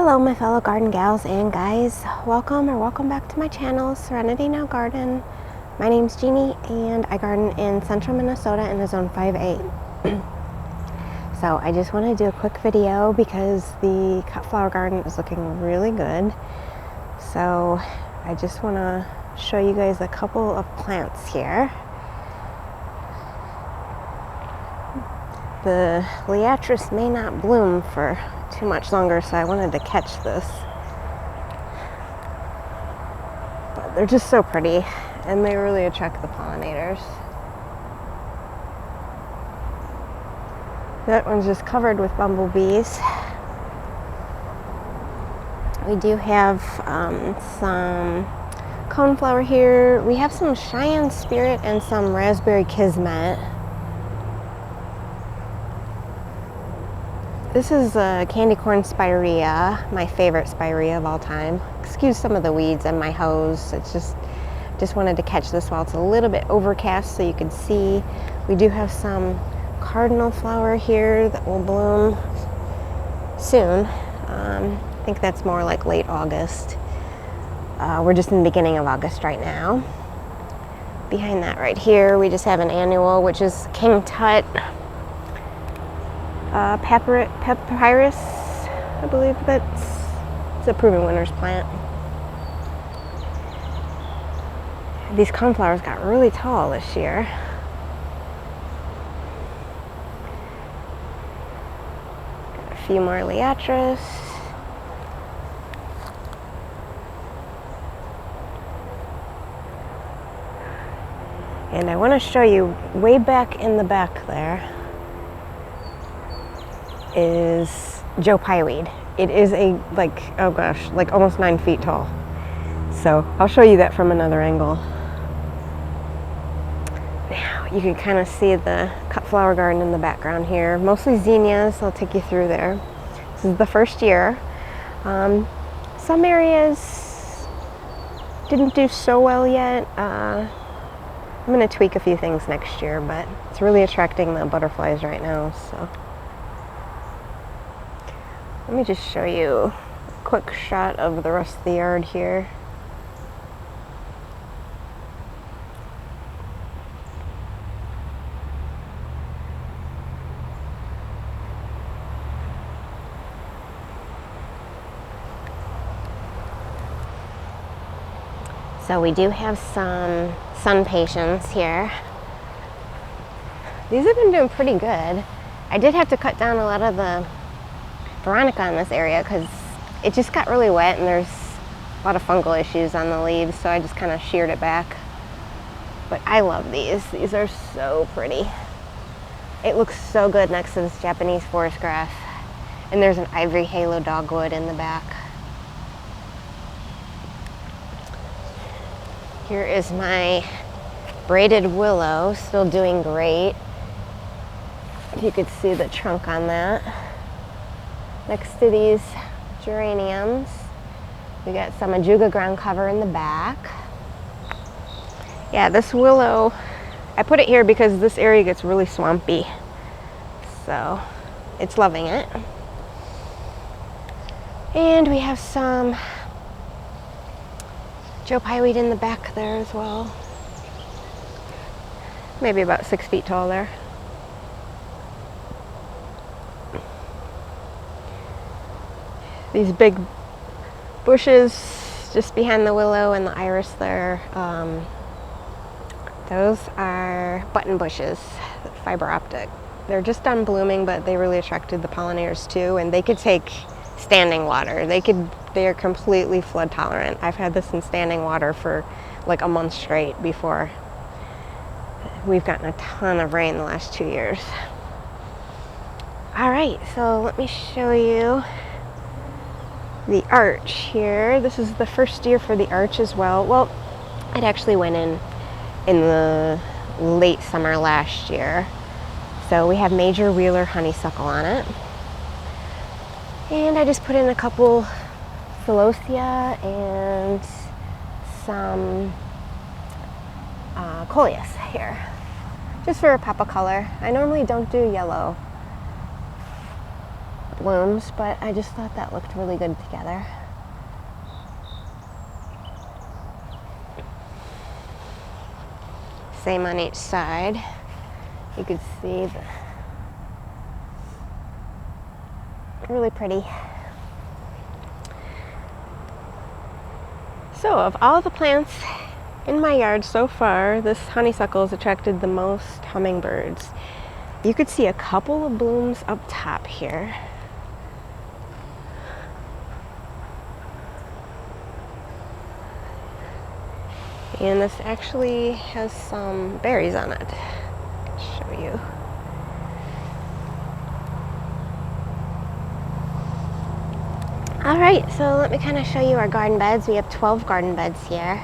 Hello my fellow garden gals and guys, welcome back to my channel, Serenity Now Garden. My name's Jeannie and I garden in central Minnesota in the zone 5A. So I just want to do a quick video because the cut flower garden is looking really good. So I just want to show you guys a couple of plants here. The liatris may not bloom for too much longer, so I wanted to catch this. But they're just so pretty and they really attract the pollinators. That one's just covered with bumblebees. We do have some coneflower here. We have some Cheyenne Spirit and some Raspberry Kismet. This is a candy corn spirea, my favorite spirea of all time. Excuse some of the weeds and my hose. It's just wanted to catch this while it's a little bit overcast so you can see. We do have some cardinal flower here that will bloom soon. I think that's more like late August. We're just in the beginning of August right now. Behind that right here, we just have an annual, which is King Tut. Papyrus, I believe it's a proven winter's plant. These coneflowers got really tall this year. Got a few more liatris. And I want to show you way back in the back there is Joe Pyeweed. It is like almost 9 feet tall. So I'll show you that from another angle. Now you can kind of see the cut flower garden in the background here. Mostly zinnias. I'll take you through there. This is the first year. Some areas didn't do so well yet. I'm going to tweak a few things next year, but it's really attracting the butterflies right now. So let me just show you a quick shot of the rest of the yard here. So we do have some sun patience here. These have been doing pretty good. I did have to cut down a lot of the Veronica in this area because it just got really wet and there's a lot of fungal issues on the leaves, so I just kind of sheared it back. But I love these. These are so pretty. It looks so good next to this Japanese forest grass. And there's an ivory halo dogwood in the back. Here is my braided willow, still doing great. You could see the trunk on that. Next to these geraniums, we got some ajuga ground cover in the back. Yeah, this willow, I put it here because this area gets really swampy. So it's loving it. And we have some Joe Pyeweed in the back there as well. Maybe about 6 feet tall there. These big bushes just behind the willow and the iris there, those are button bushes, fiber optic. They're just done blooming, but they really attracted the pollinators too, and they could take standing water. They are completely flood tolerant. I've had this in standing water for like a month straight before. We've gotten a ton of rain the last 2 years. All right, so let me show you the arch here. This is the first year for the arch as well. Well, it actually went in the late summer last year. So we have major Wheeler honeysuckle on it. And I just put in a couple celosia and some coleus here, just for a pop of color. I normally don't do yellow. blooms, but I just thought that looked really good together. Same on each side. You could see really pretty. So of all the plants in my yard so far, this honeysuckle has attracted the most hummingbirds. You could see a couple of blooms up top here. And this actually has some berries on it. I'll show you. All right, so let me kind of show you our garden beds. We have 12 garden beds here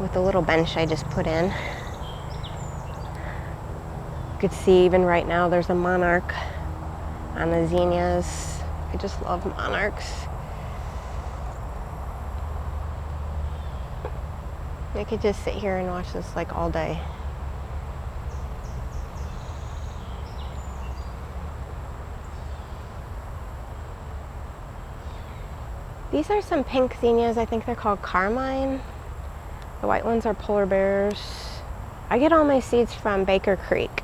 with a little bench I just put in. You could see even right now there's a monarch on the zinnias. I just love monarchs. I could just sit here and watch this like all day. These are some pink zinnias. I think they're called carmine. The white ones are polar bears. I get all my seeds from Baker Creek.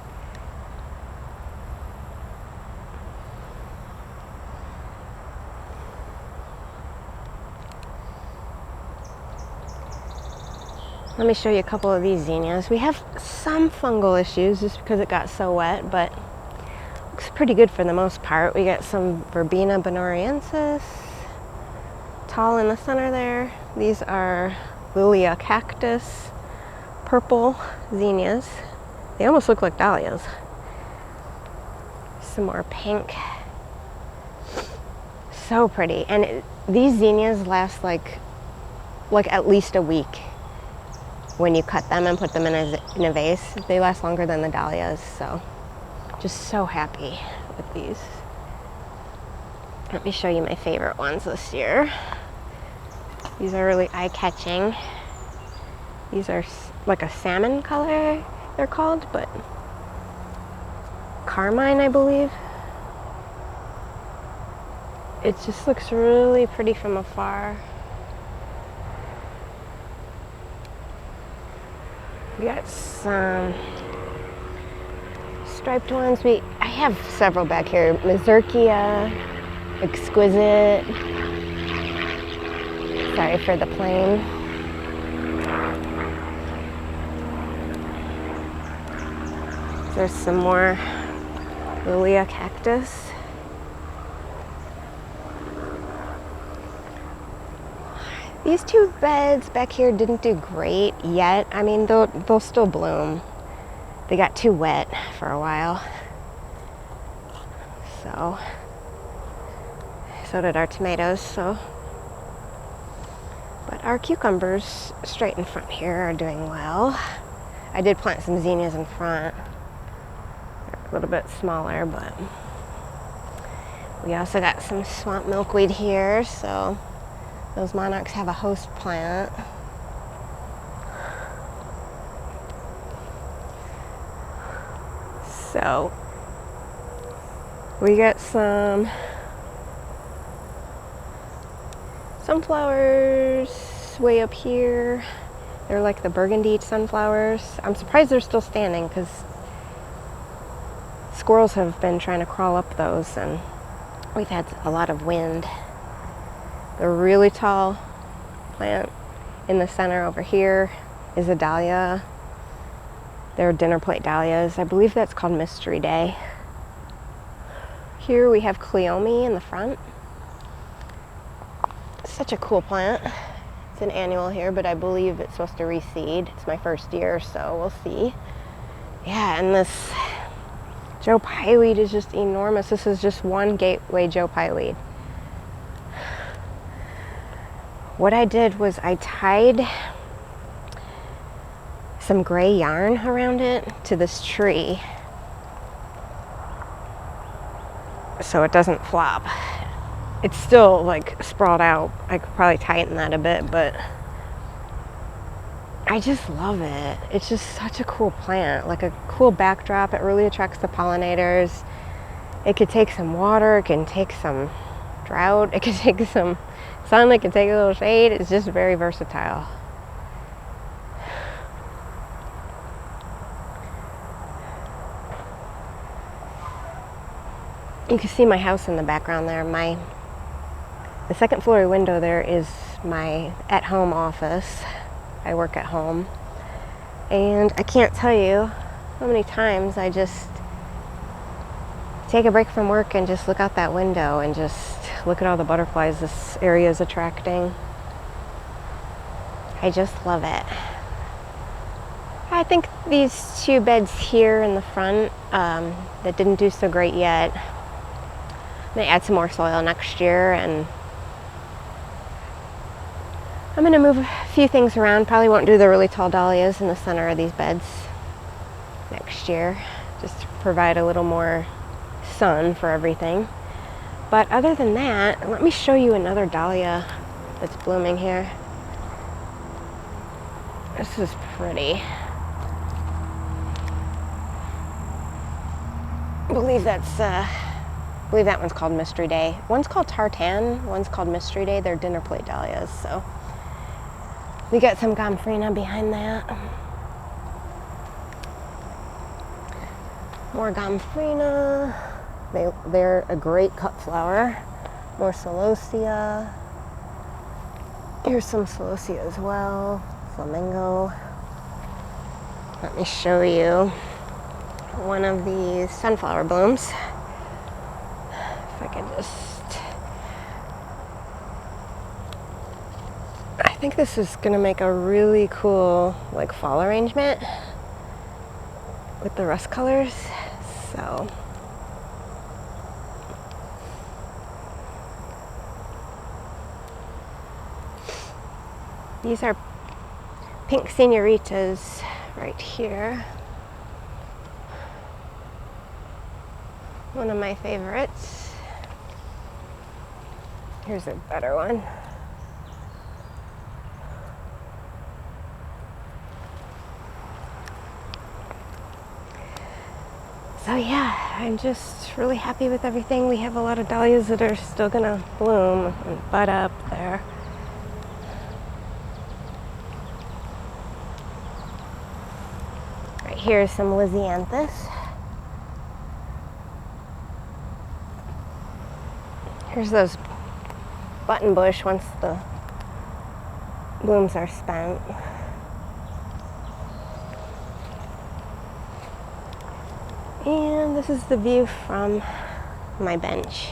Let me show you a couple of these zinnias. We have some fungal issues just because it got so wet, but looks pretty good for the most part. We got some Verbena bonariensis, tall in the center there. These are Lilia cactus, purple zinnias. They almost look like dahlias. Some more pink. So pretty. And these zinnias last like at least a week. When you cut them and put them in a vase, they last longer than the dahlias, so just so happy with these. Let me show you my favorite ones this year. These are really eye-catching. These are like a salmon color, they're called, but carmine, I believe. It just looks really pretty from afar. We got some striped ones. I have several back here. Mazurkia, exquisite. Sorry for the plane. There's some more Lilia cactus. These two beds back here didn't do great yet. I mean, they'll still bloom. They got too wet for a while. So did our tomatoes, but our cucumbers straight in front here are doing well. I did plant some zinnias in front. They're a little bit smaller, but we also got some swamp milkweed here, so those monarchs have a host plant. So we got some sunflowers way up here. They're like the burgundy sunflowers. I'm surprised they're still standing because squirrels have been trying to crawl up those and we've had a lot of wind. The really tall plant in the center over here is a dahlia. They're dinner plate dahlias. I believe that's called Mystery Day. Here we have Cleome in the front. Such a cool plant. It's an annual here, but I believe it's supposed to reseed. It's my first year, so we'll see. Yeah, and this Joe Pye weed is just enormous. This is just one gateway Joe Pye weed. What I did was I tied some gray yarn around it to this tree so it doesn't flop. It's still like sprawled out. I could probably tighten that a bit, but I just love it. It's just such a cool plant, like a cool backdrop. It really attracts the pollinators. It could take some water, it can take some drought, it could take some sun, it could take a little shade. It's just very versatile. You can see my house in the background there. The second floor window there is my at-home office. I work at home. And I can't tell you how many times I just take a break from work and just look out that window and just look at all the butterflies this area is attracting. I just love it. I think these two beds here in the front that didn't do so great yet, I'm going to add some more soil next year, and I'm going to move a few things around. Probably won't do the really tall dahlias in the center of these beds next year, just to provide a little more sun for everything. But other than that, let me show you another dahlia that's blooming here. This is pretty. I believe that one's called Mystery Day. One's called Tartan, one's called Mystery Day. They're dinner plate dahlias, so we got some gomphrena behind that. More gomphrena. They're a great cut flower. More celosia. Here's some celosia as well. Flamingo. Let me show you one of these sunflower blooms. If I can just... I think this is gonna make a really cool like fall arrangement with the rust colors. So these are pink senoritas right here. One of my favorites. Here's a better one. So yeah, I'm just really happy with everything. We have a lot of dahlias that are still gonna bloom and bud up there. Right here is some Lysianthus. Here's those button bush once the blooms are spent. And this is the view from my bench.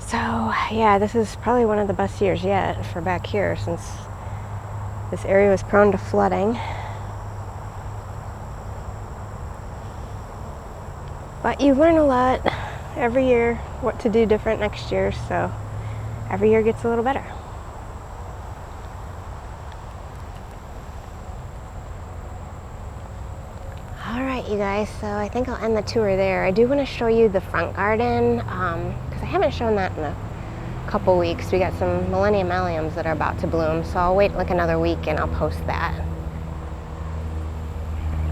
So yeah, this is probably one of the best years yet for back here, since this area was prone to flooding. But you learn a lot every year what to do different next year, so every year gets a little better. Alright you guys, so I think I'll end the tour there. I do want to show you the front garden, because I haven't shown that in a couple weeks. We got some Millennium Alliums that are about to bloom, so I'll wait like another week and I'll post that.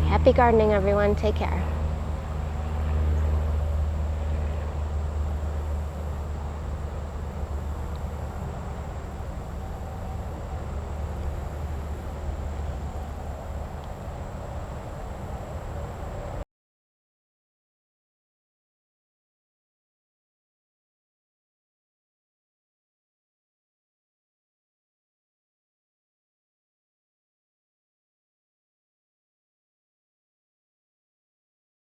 Happy gardening everyone, take care.